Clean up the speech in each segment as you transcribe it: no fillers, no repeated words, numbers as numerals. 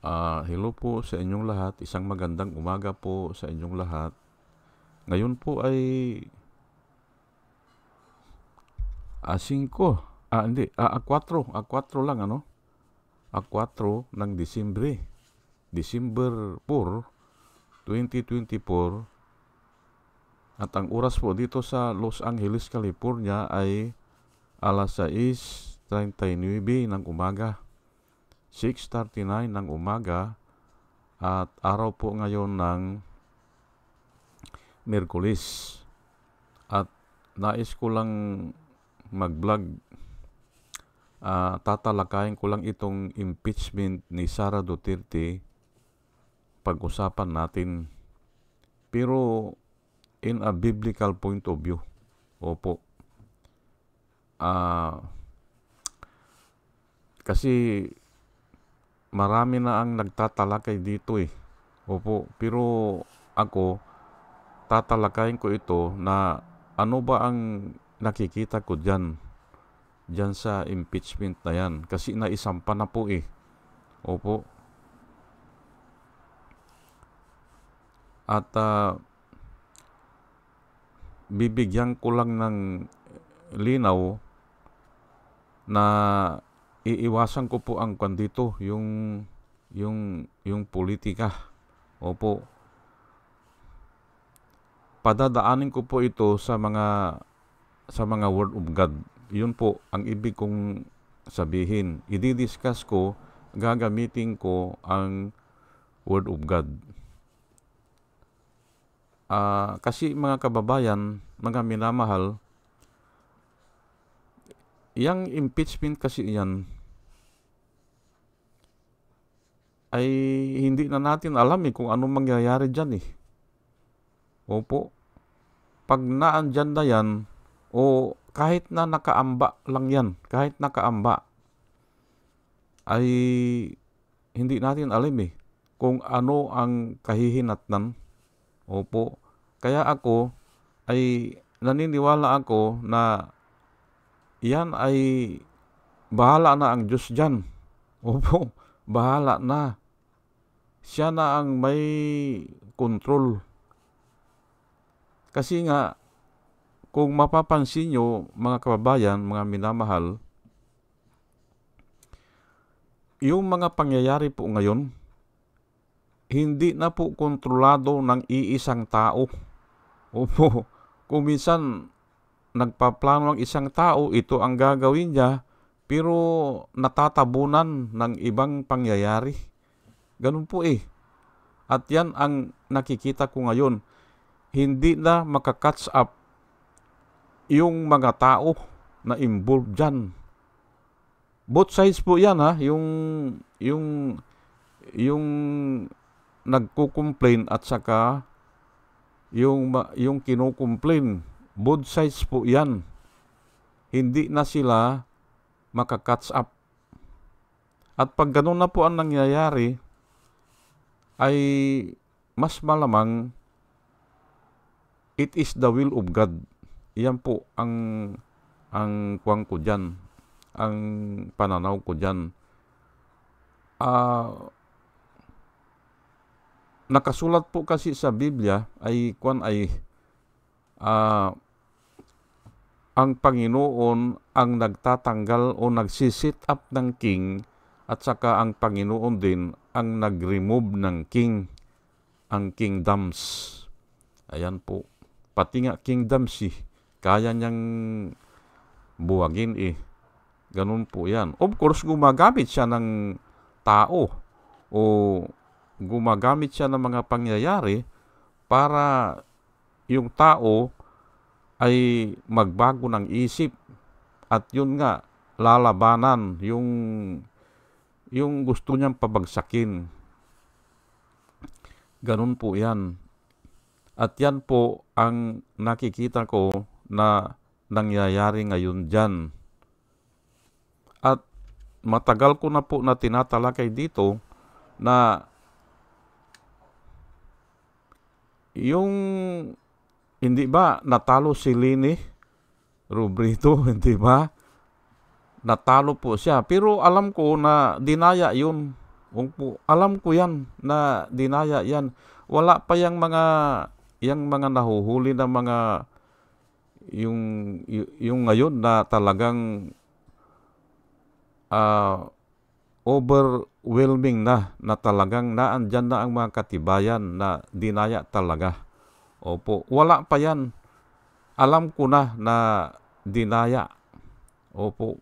Hello po sa inyong lahat. Isang magandang umaga po sa inyong lahat. Ngayon po ay 5, hindi, 4 lang ano? 4 ng Disyembre. December 4, 2024. At ang oras po dito sa Los Angeles, California ay alas 6:39 ng umaga. 6:39 ng umaga at araw po ngayon ng Miyerkules. At nais ko lang mag-vlog. Tatalakayin ko lang itong impeachment ni Sara Duterte. Pag-usapan natin. Pero in a biblical point of view. Opo. Kasi marami na ang nagtatalakay dito eh. Opo, pero ako, tatalakayin ko ito na ano ba ang nakikita ko dyan sa impeachment na yan. Kasi naisampa na po eh. Opo. At bibigyan ko lang ng linaw na iiwasan ko po ang dito, yung politika. Opo. Padadaanin ko po ito sa mga word of God. Yun po ang ibig kong sabihin. I-discuss ko, gagamitin ko ang word of God. Kasi mga kababayan, mga minamahal, yang impeachment kasi yan ay hindi na natin alam kung anong mangyayari dyan eh. Opo. Pag naandyan na yan, o kahit na nakaamba lang yan, kahit nakaamba, ay hindi natin alam kung ano ang kahihinatnan. Opo. Kaya ako ay naniniwala ako na yan ay bahala na ang Diyos dyan. Opo, bahala na. Siya na ang may control. Kasi nga, kung mapapansin nyo, mga kababayan, mga minamahal, yung mga pangyayari po ngayon, hindi na po kontrolado ng iisang tao. Opo, kung minsan nagpaplano ang isang tao, ito ang gagawin niya, pero natatabunan ng ibang pangyayari. Ganun po eh. At yan ang nakikita ko ngayon. Hindi na makakatch up yung mga tao na involved dyan. Both sides po yan ha. Yung nagko-complain at saka yung kino-complain. Both sides po yan. Hindi na sila makakatch up. At pag ganun na po ang nangyayari, ay mas malamang it is the will of God. Yan po ang kuwang ko dyan, ang pananaw ko dyan. Nakasulat po kasi sa Biblia ay ang Panginoon ang nagtatanggal o nagsisit up ng king at saka ang Panginoon din ang nag-remove ng king, ang kingdoms. Ayan po. Pati nga kingdoms kaya niyang buwagin Ganun po yan. Of course, gumagamit siya ng tao o gumagamit siya ng mga pangyayari para yung tao ay magbago ng isip at yun nga lalabanan yung gusto niyang pabagsakin. Ganun po yan. At yan po ang nakikita ko na nangyayari ngayon dyan. At matagal ko na po na tinatalakay dito na yung hindi ba natalo si Leni Robredo, hindi ba? Natalo po siya. Pero alam ko na dinaya yun. Opo, alam ko yan na dinaya yan. Wala pa yang mga nahuhuli na mga yung yung ngayon na talagang ah, overwhelming na talagang naandyan na ang mga katibayan na dinaya talaga. Opo, wala pa yan. Alam ko na dinaya. Opo.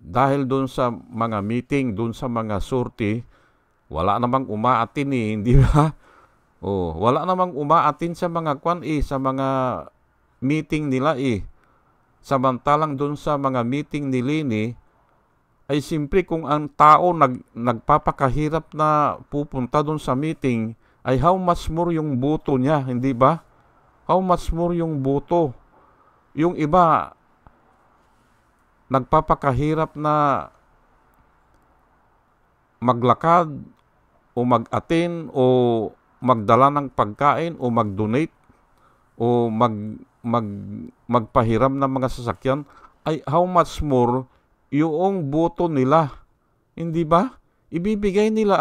Dahil doon sa mga meeting, doon sa mga sorti, wala namang umaatin hindi ba? Oh, wala namang umaatin sa mga sa mga meeting nila Samantalang doon sa mga meeting ni Lini, ay simpre kung ang tao nagpapakahirap na pupunta doon sa meeting, ay how much more yung boto niya, hindi ba? How much more yung boto. Yung iba, nagpapakahirap na maglakad o mag-attend o magdala ng pagkain o mag-donate o magpahiram ng mga sasakyan, ay how much more yung boto nila. Hindi ba? Ibibigay nila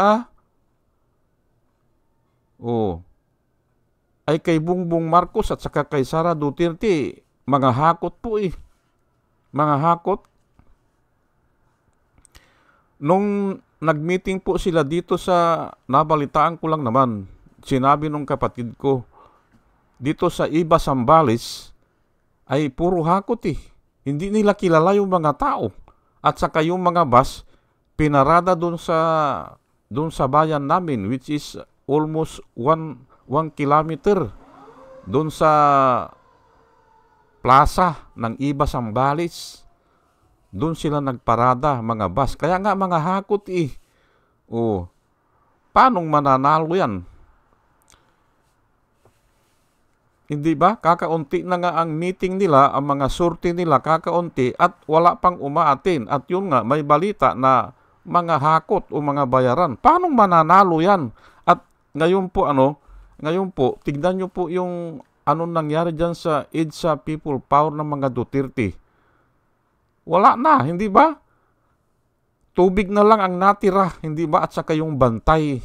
ay kay Bongbong Marcos at saka kay Sara Duterte, mga hakot po Mga hakot. Nung nag-meeting po sila dito nabalitaan ko lang naman, sinabi nung kapatid ko, dito sa Iba Zambales, ay puro hakot Hindi nila kilala yung mga tao. At saka yung mga bus, pinarada doon sa bayan namin, which is almost 1 kilometer doon sa plaza ng Iba Zambales. Doon sila nagparada, mga bus. Kaya nga mga hakot paanong mananalo yan? Hindi ba? Kakaunti na nga ang meeting nila, ang mga sorti nila kakaunti at wala pang umaatin. At yun nga, may balita na mga hakot o mga bayaran. Paanong mananalo yan? At ngayon po, tignan nyo po yung anong nangyari dyan sa EDSA People Power ng mga Duterte. Wala na, hindi ba? Tubig na lang ang natira, hindi ba? At saka yung bantay,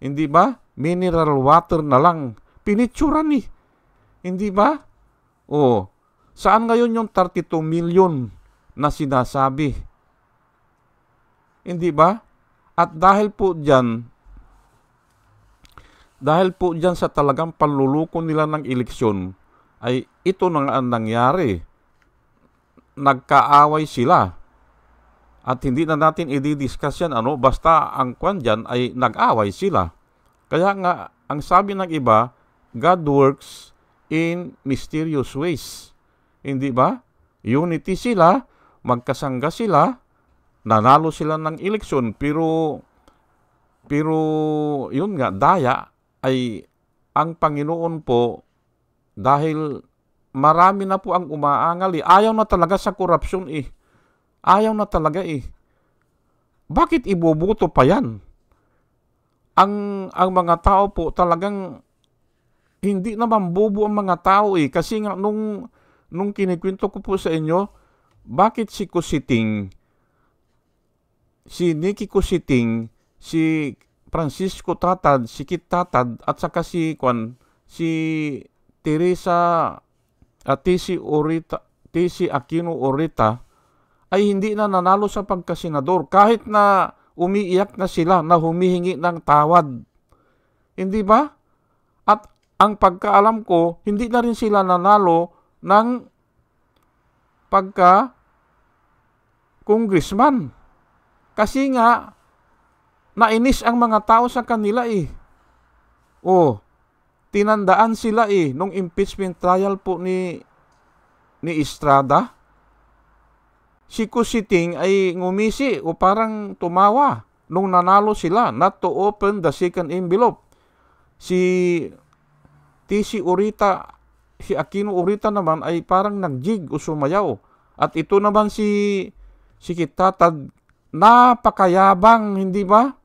hindi ba? Mineral water na lang. Pinitsuran hindi ba? Saan ngayon yung 32 million na sinasabi? Hindi ba? At dahil po dyan sa talagang panluluko nila ng eleksyon, ay ito na nga ang nangyari. Nagkaaway sila. At hindi na natin i-discuss yan, basta ang kwan dyan ay nag-away sila. Kaya nga, ang sabi ng iba, God works in mysterious ways. Hindi ba? Unity sila, magkasangga sila, nanalo sila ng eleksyon, pero yun nga, daya ay ang Panginoon po, dahil marami na po ang umaangal Ayaw na talaga sa korupsyon Ayaw na talaga Bakit iboboto pa yan? Ang mga tao po talagang hindi naman bobo ang mga tao Kasi nga nung kinikwento ko po sa inyo, bakit si Nicky Cositing, si Francisco Tatad, si Kit Tatad, at saka si Teresa TC Aquino Orita, ay hindi na nanalo sa pagkasenador kahit na umiiyak na sila na humihingi ng tawad. Hindi ba? At ang pagkaalam ko, hindi na rin sila nanalo ng pagka-congressman. Kasi nga, nainis ang mga tao sa kanila tinandaan sila nung impeachment trial po ni Estrada. Si Cositing ay ngumisi o parang tumawa nung nanalo sila not to open the second envelope. Si TC Orita, si Aquino Orita naman ay parang nagjig o sumayaw. At ito naman si Kitatad, napakayabang, hindi ba?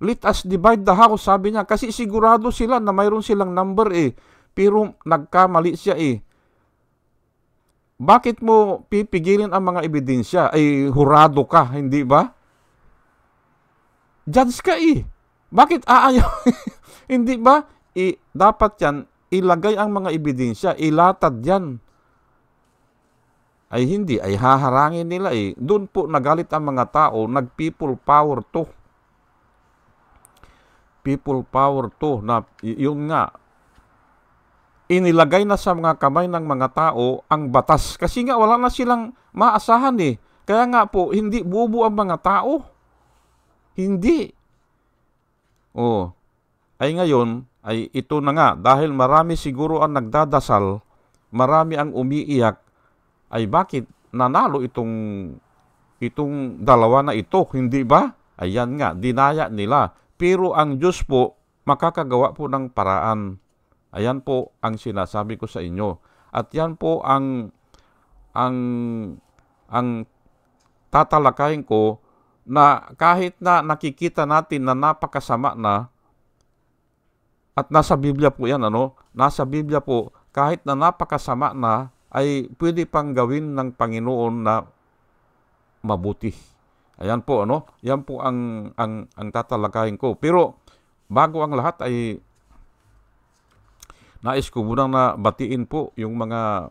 Let us divide the house, sabi niya. Kasi sigurado sila na mayroon silang number pero nagkamali siya Bakit mo pipigilin ang mga ebidensya? Hurado ka, hindi ba? Judge ka Bakit aayaw? Hindi ba? Dapat yan, ilagay ang mga ebidensya, ilatad yan. Ay hindi, ay haharangin nila Doon po nagalit ang mga tao, nag-people power to. People power to, na yun nga, inilagay na sa mga kamay ng mga tao ang batas. Kasi nga wala na silang maasahan Kaya nga po, hindi bubu ang mga tao. Hindi. Ay ngayon, ay ito na nga, dahil marami siguro ang nagdadasal, marami ang umiiyak, ay bakit nanalo itong dalawa na ito, hindi ba? Ayan nga, dinaya nila. Pero ang Diyos po, makakagawa po ng paraan. Ayan po ang sinasabi ko sa inyo. At yan po ang tatalakayin ko, na kahit na nakikita natin na napakasama na, at nasa Biblia po yan, nasa Biblia po, kahit na napakasama na, ay pwede pang gawin ng Panginoon na mabuti. Ayan po, yan po ang tatalakayin ko. Pero bago ang lahat ay nais ko munang na batiin po yung mga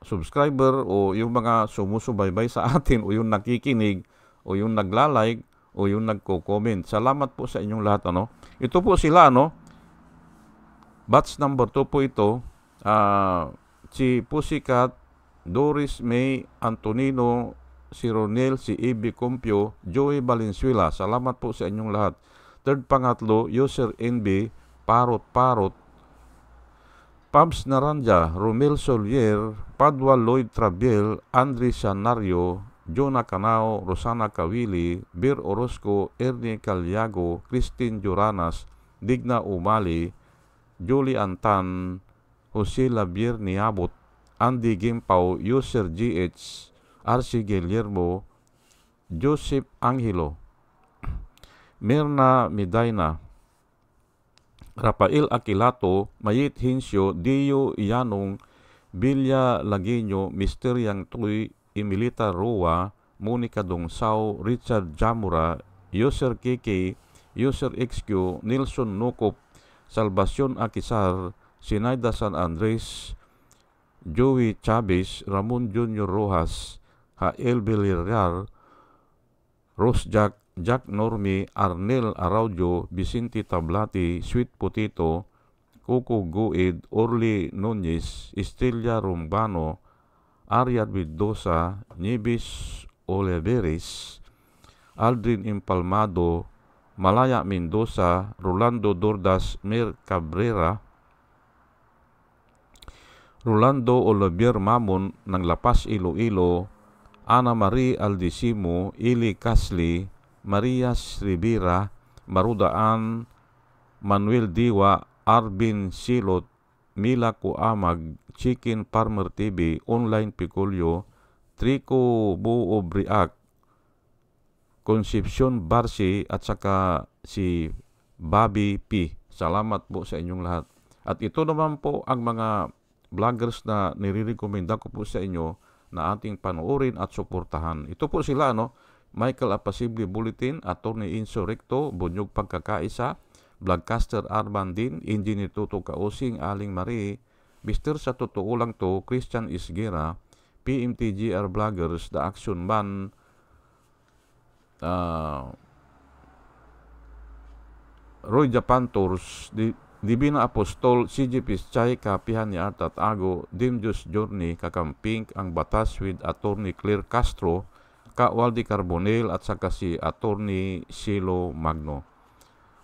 subscriber o yung mga sumusubaybay sa atin o yung nakikinig o yung nagla-like o yung nagko-comment. Salamat po sa inyong lahat. Ito po sila, batch number 2 po ito. Si Pussycat, Doris May Antonino, si Ronel, si Ibi Compio, Joey Valenzuela. Salamat po sa inyong lahat. Third, pangatlo, User NB, Parot, Pabs Naranja, Romel Solier, Padua Lloyd Trabiel, Andre Sanario, Jonah Canao, Rosana Kawili, Bir Orozco, Ernie Calyago, Christine Joranas, Digna Umali, Julie Antan, Jose Labier Niabot, Andy Gimpaw, User GH, RC Guillermo, Joseph Angelo, Mirna Medina, Rafael Aquilato, Mayit Hinsyo, Dio Ianong, Bilya Lagueño, Mister Yang Tuy, Emilita Roa, Monica Dongsao, Richard Jamura, User KK, User XQ, Nilson Nukop, Salvacion Akisar, Sinaida San Andres, Joey Chavez, Ramon Junior Rojas, Hael Villarreal, Rose Jack Normi, Arnel Araujo, Vicente Tablati, Sweet Potato, Coco Guid, Orly Nunez, Estrella Rombano, Ariad Mendoza, Nieves Oliveres, Aldrin Impalmado, Malaya Mendoza, Rolando Dordas, Mer Cabrera, Rolando Olivier Mamon ng Lapas Iloilo, Ana Marie Aldisimo, Ili Casli, Marias Rivera, Marudaan, Manuel Diwa, Arvin Silot, Mila Kuamag, Chicken Farmer TV, Online Picolio, Trico Buo Briac, Concepcion Barsi at saka si Bobby P. Salamat po sa inyong lahat. At ito naman po ang mga vloggers na nire-recommenda ko po sa inyo na ating panoorin at suportahan. Ito po sila, Michael Apasible Bulletin, Attorney Insurrecto, Bunyog Pagkakaisa, Vlogcaster Arman Din, Engineer Tuto Kausing, Aling Marie, Mr. Sa Totoo Lang To, Christian Isguera, PMTGR Vloggers, The Action Man, Roy Japan Tours, Divina Apostol, CGP Chay, Kapihan ni Art at Ago, Dimjus Journey, Kakamping, Ang Batas with Attorney Claire Castro, Ka Waldi Carbonel at saka si Attorney Silo Magno.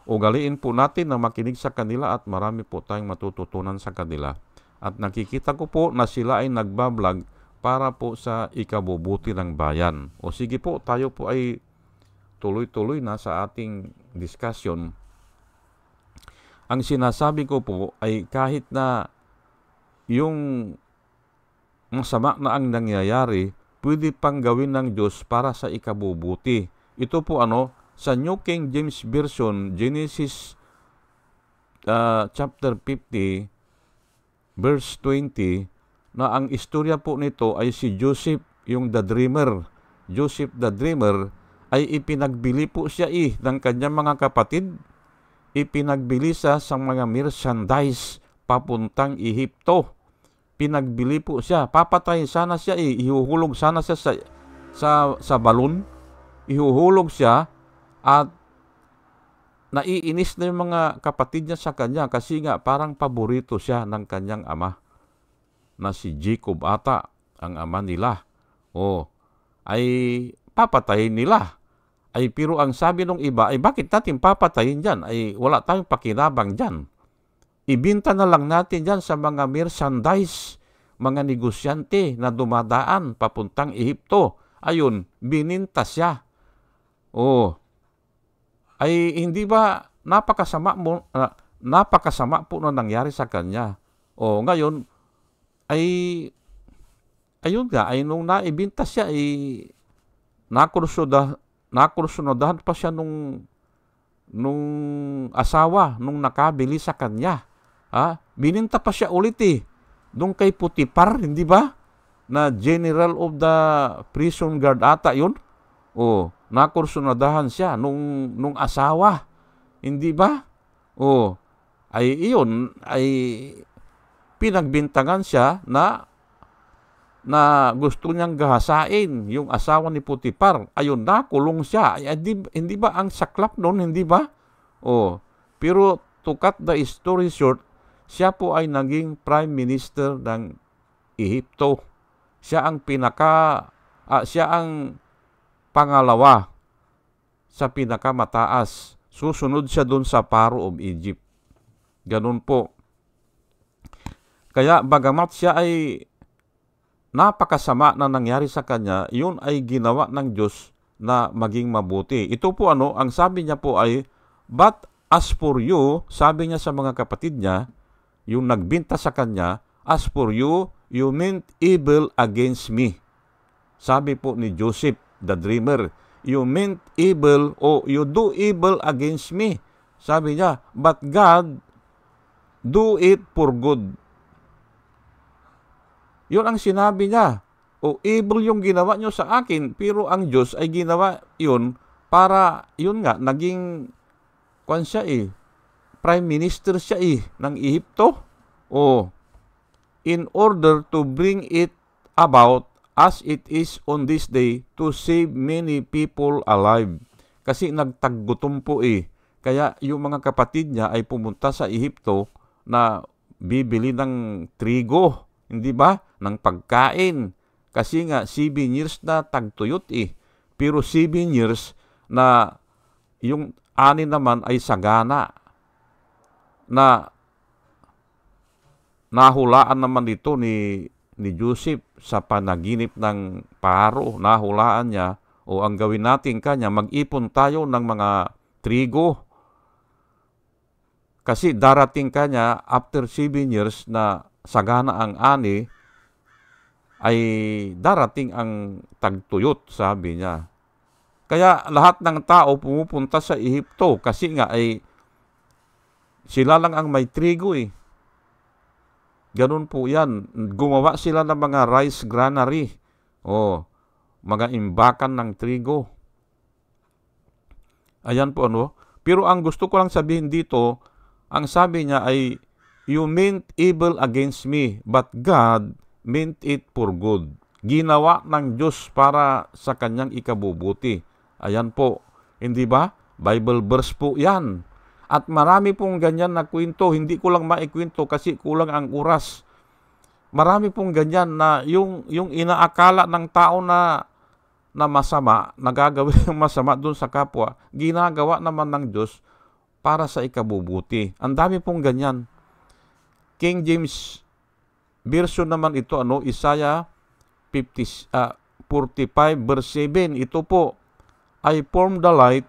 Ugaliin po natin na makinig sa kanila at marami po tayong matututunan sa kanila. At nakikita ko po na sila ay nagbablog para po sa ikabubuti ng bayan. O sige po, tayo po ay tuloy-tuloy na sa ating discussion. Ang sinasabi ko po ay kahit na yung masama na ang nangyayari, pwede pang gawin ng Diyos para sa ikabubuti. Ito po sa New King James Version, Genesis chapter 50, verse 20, na ang istorya po nito ay si Joseph, yung the dreamer. Joseph the dreamer ay ipinagbili po siya ng kanyang mga kapatid. Ipinagbili siya sa mga merchandise papuntang Ehipto. Pinagbili po siya. Papatay sana siya ihuhulog sana siya sa balon. Ihuhulog siya at naiinis na yung mga kapatid niya sa kanya kasi nga parang paborito siya ng kanyang ama na si Jacob ata, ang ama nila. Ay papatayin nila. Ay pero ang sabi ng iba ay bakit natin papatayin dyan? Ay wala tayong pakinabang dyan. Ibinta na lang natin dyan sa mga merchandise, mga negosyante na dumadaan papuntang Ehipto. Ayun, bininta siya. Ay hindi ba napakasama po na nangyari sa kanya. Ngayon, ay ayun nga, ay nung naibinta siya, ay nakursunodahan pa siya nung asawa, nung nakabili sa kanya. Bininta pa siya ulit doon kay Putipar, hindi ba? Na general of the prison guard ata yun. Nakursunodahan siya nung asawa, hindi ba? Ay iyon, ay pinagbintangan siya na gusto niyang gahasain yung asawa ni Putipar. Ayun, nakulong siya. Ay, hindi ba ang saklap noon, hindi ba? Pero to cut the story short, siya po ay naging prime minister ng Ehipto. Siya ang pangalawa sa pinakamataas. Susunod siya doon sa Pharaoh of Egypt. Ganun po. Kaya bagamat siya ay napakasama na nangyari sa kanya, yun ay ginawa ng Diyos na maging mabuti. Ito po ang sabi niya po ay, but as for you, sabi niya sa mga kapatid niya, yung nagbinta sa kanya, as for you, you meant evil against me. Sabi po ni Joseph, the dreamer, you meant evil o you do evil against me. Sabi niya, but God do it for good. Yun ang sinabi niya. Evil yung ginawa nyo sa akin, pero ang Diyos ay ginawa yun para, yun nga, naging, prime minister siya ng Ehipto. In order to bring it about as it is on this day to save many people alive. Kasi nagtaggutom po Kaya yung mga kapatid niya ay pumunta sa Ehipto na bibili ng trigo, hindi ba? Ng pagkain. Kasi nga 7 years na tagtuyot Pero 7 years na yung 6 naman ay sagana. Na nahulaan naman ito ni Joseph sa panaginip ng Pharaoh. Nahulaan niya, ang gawin natin kanya, mag-ipon tayo ng mga trigo. Kasi darating kanya, after 7 years na sagana ang ani, ay darating ang tagtuyot, sabi niya. Kaya lahat ng tao pumupunta sa Ehipto kasi nga ay sila lang ang may trigo Ganun po yan. Gumawa sila ng mga rice granary. Mga imbakan ng trigo. Ayan po Pero ang gusto ko lang sabihin dito, ang sabi niya ay, you meant evil against me, but God meant it for good. Ginawa ng Diyos para sa kanyang ikabubuti. Ayan po. Hindi ba? Bible verse po yan. At marami pong ganyan na kwento. Hindi ko lang maikwento kasi kulang ang oras. Marami pong ganyan na yung inaakala ng tao na masama, nagagawin ng masama doon sa kapwa, ginagawa naman ng Diyos para sa ikabubuti. Ang dami pong ganyan. King James version naman ito, Isaiah 45 verse 7. Ito po, I form the light,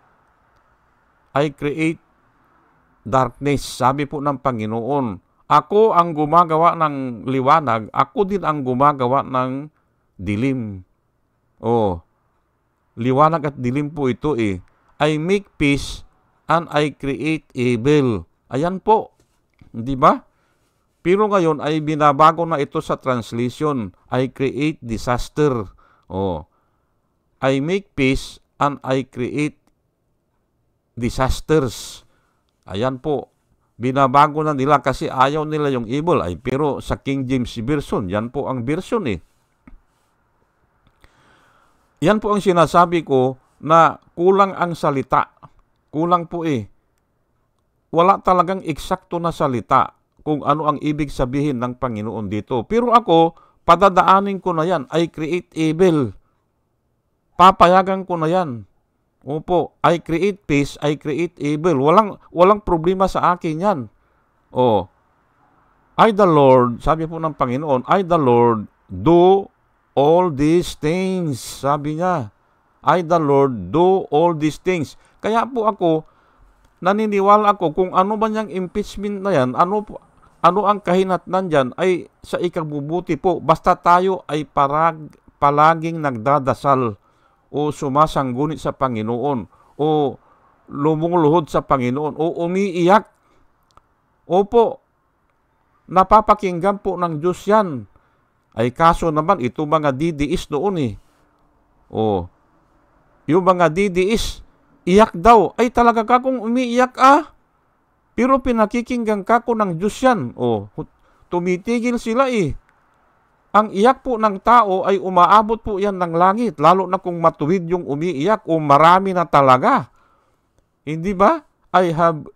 I create darkness. Sabi po ng Panginoon, ako ang gumagawa ng liwanag, ako din ang gumagawa ng dilim. Liwanag at dilim po ito I make peace and I create evil. Ayan po. Di ba? Pero ngayon ay binabago na ito sa translation. I create disaster. I make peace and I create disasters. Ayan po. Binabago na nila kasi ayaw nila yung evil. Pero sa King James Version, yan po ang version eh. Yan po ang sinasabi ko na kulang ang salita. Kulang po eh. Wala talagang eksakto na salita kung ano ang ibig sabihin ng Panginoon dito. Pero ako, padadaanin ko na yan. I create evil. Papayagan ko na yan. Opo, I create peace, I create evil. Walang problema sa akin yan. I the Lord, sabi po ng Panginoon, I the Lord do all these things. Sabi niya, I the Lord do all these things. Kaya po ako, naniniwala ako kung ano ba niyang impeachment na yan, ano ang kahinatnan dyan ay sa ikabubuti po. Basta tayo ay palaging nagdadasal o sumasanggunit sa Panginoon o lumuluhod sa Panginoon o umiiyak. Opo, napapakinggan po ng Diyos yan. Ay kaso naman, ito mga DDS noon eh. Yung mga DDS, iyak daw. Ay talaga ka kung umiiyak Pero pinakikinggan ka ko ng Diyos yan. Tumitigil sila eh. Ang iyak po ng tao ay umaabot po yan ng langit, lalo na kung matuwid yung umiiyak o marami na talaga. Hindi ba? I have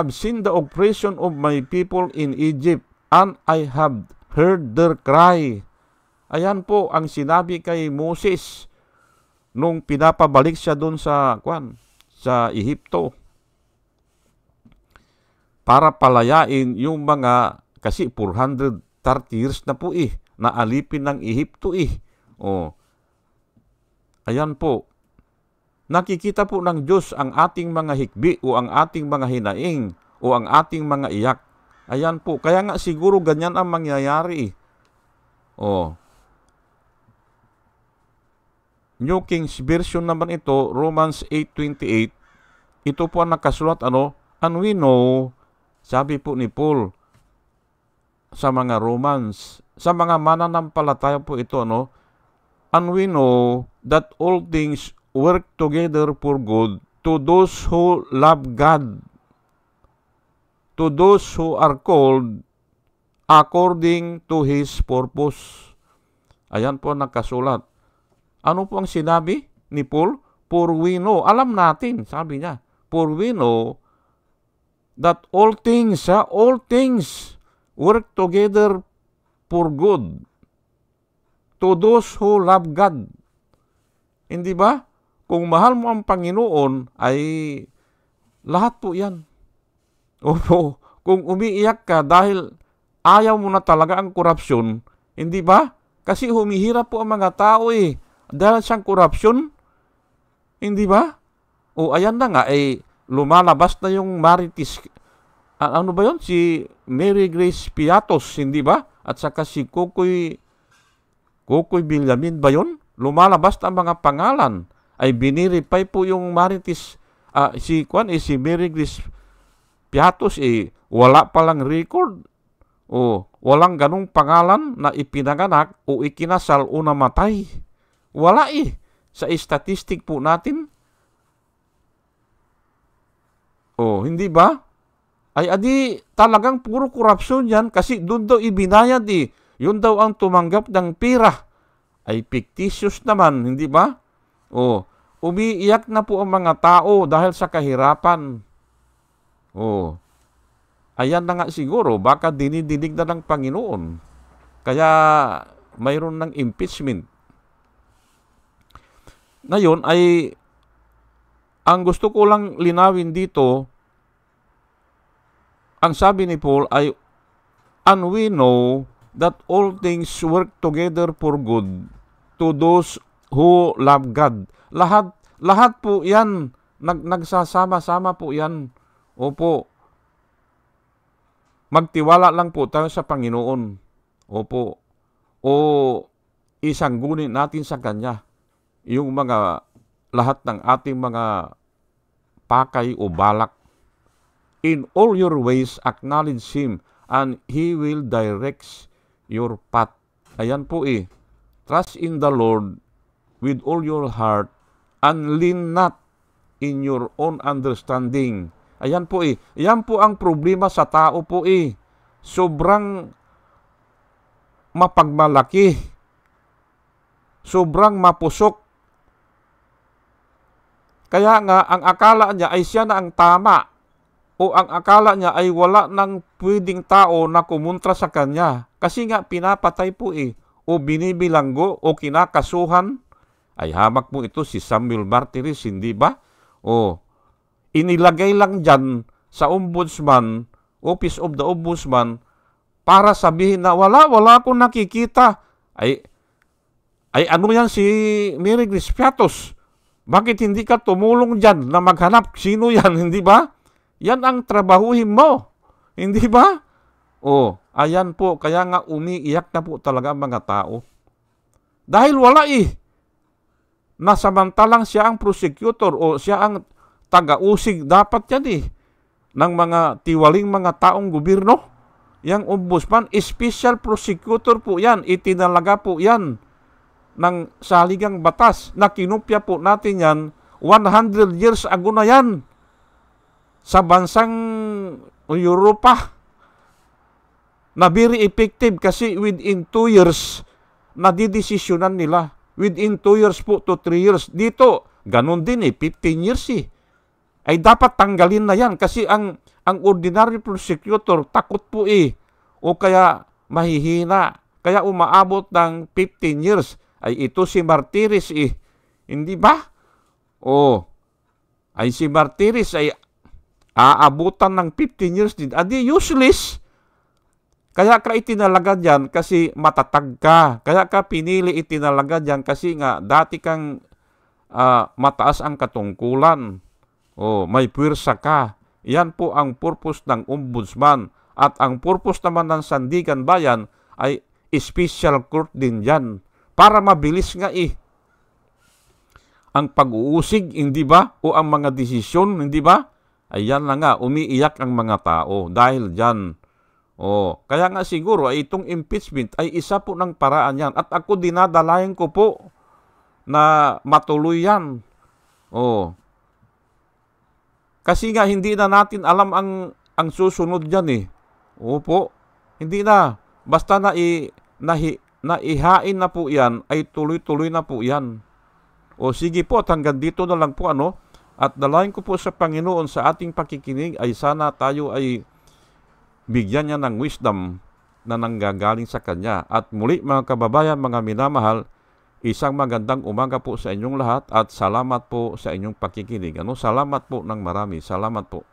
seen the oppression of my people in Egypt, and I have heard their cry. Ayan po ang sinabi kay Moses nung pinapabalik siya doon sa Ehipto para palayain yung mga, kasi 430 years na po na alipin ng Ehipto Ayan po. Nakikita po ng Diyos ang ating mga hikbi o ang ating mga hinaing o ang ating mga iyak. Ayan po. Kaya nga siguro ganyan ang mangyayari New King's Version naman ito, Romans 8:28. Ito po ang nakasulat, and we know, sabi po ni Paul sa mga Romans, sa mga mananampalataya po ito, and we know that all things work together for good to those who love God, to those who are called according to His purpose. Ayan po nakasulat. Ano po ang sinabi ni Paul? For we know, alam natin, sabi niya, for we know that all things work together for good to those who love God. Hindi ba? Kung mahal mo ang Panginoon, ay lahat po yan. Opo, kung umiiyak ka dahil ayaw mo na talaga ang korupsyon, hindi ba? Kasi humihirap po ang mga tao dahil siyang korupsyon, hindi ba? Ayan na nga, lumalabas na yung Marites, ano ba yun? Si Mary Grace Piatos, hindi ba? At saka si Kukoy Villamin ba yun? Lumalabas na ang mga pangalan. Ay biniripay po yung Marites, si Mary Grace Piatos, wala palang record. Walang ganong pangalan na ipinanganak o ikinasal o namatay. Wala sa statistic po natin. Hindi ba? Ay adi talagang puro korupsyon yan kasi doon daw ibinayad Yun daw ang tumanggap ng pira. Ay fictitious naman, hindi ba? Umiiyak na po ang mga tao dahil sa kahirapan. Ayan na nga siguro, baka dinidinig na ng Panginoon. Kaya mayroon ng impeachment. Ngayon ay, ang gusto ko lang linawin dito, ang sabi ni Paul ay, and we know that all things work together for good to those who love God. Lahat po yan, nagsasama-sama po yan. Opo. Magtiwala lang po tayo sa Panginoon. Opo. Isanggunin natin sa Kanya yung lahat ng ating mga pakay o balak. In all your ways, acknowledge Him, and He will direct your path. Ayan po Trust in the Lord with all your heart and lean not in your own understanding. Ayan po eh. Ayan po ang problema sa tao po eh. Sobrang mapagmalaki. Sobrang mapusok. Kaya nga, ang akala niya ay siya na ang tama. O ang akala niya ay wala nang pwedeng tao na kumontra sa kanya. Kasi nga, pinapatay po eh. O binibilanggo o kinakasuhan. Ay hamak po ito si Samuel Martires, hindi ba? O inilagay lang dyan sa ombudsman, Office of the Ombudsman, para sabihin na wala akong nakikita. Ay ano yan si Mary Grace Piatos? Bakit hindi ka tumulong dyan na maghanap? Sino yan, hindi ba? Yan ang trabahuhin mo, hindi ba? O, ayan po, kaya nga umiiyak na po talaga ang mga tao. Dahil wala eh. Nasamantalang siya ang prosecutor o siya ang taga-usig dapat yan eh ng mga tiwaling mga taong gobyerno. Yang ombudsman, special prosecutor po yan. Itinalaga po yan ng saligang batas na kinupya po natin yan 100 years ago na yan sa bansang Europa na very effective kasi within 2 years nadidesisyonan nila. Within 2 years po to 3 years. Dito, ganun din eh, 15 years eh. Ay dapat tanggalin na yan kasi ang ordinary prosecutor takot po eh. O kaya mahihina. Kaya umaabot ng 15 years. Ay ito si Martires eh. Hindi ba? O, ay si Martires ay aabutan ng 15 years din. Adi useless. Kaya ka itinalaga dyan kasi matatag ka. Kaya ka pinili itinalaga dyan kasi nga dati kang mataas ang katungkulan. O, may puwersa ka. Yan po ang purpose ng ombudsman. At ang purpose naman ng Sandigan Bayan ay special court din dyan. Para mabilis nga eh. Ang pag-uusig, hindi ba? O ang mga desisyon, hindi ba? Ayan na nga, umiiyak ang mga tao dahil dyan. O, kaya nga siguro ay itong impeachment ay isa po ng paraan yan. At ako dinadalayan ko po na matuloy yan. O, kasi nga hindi na natin alam ang susunod dyan eh. Opo, hindi na. Basta naihain na po yan, ay tuloy-tuloy na po yan. O sige po, at hanggang dito na lang po ano. At dalayan ko po sa Panginoon sa ating pakikinig ay sana tayo ay bigyan niya ng wisdom na nanggagaling sa Kanya. At muli mga kababayan, mga minamahal, isang magandang umaga po sa inyong lahat at salamat po sa inyong pakikinig. Salamat po ng marami. Salamat po.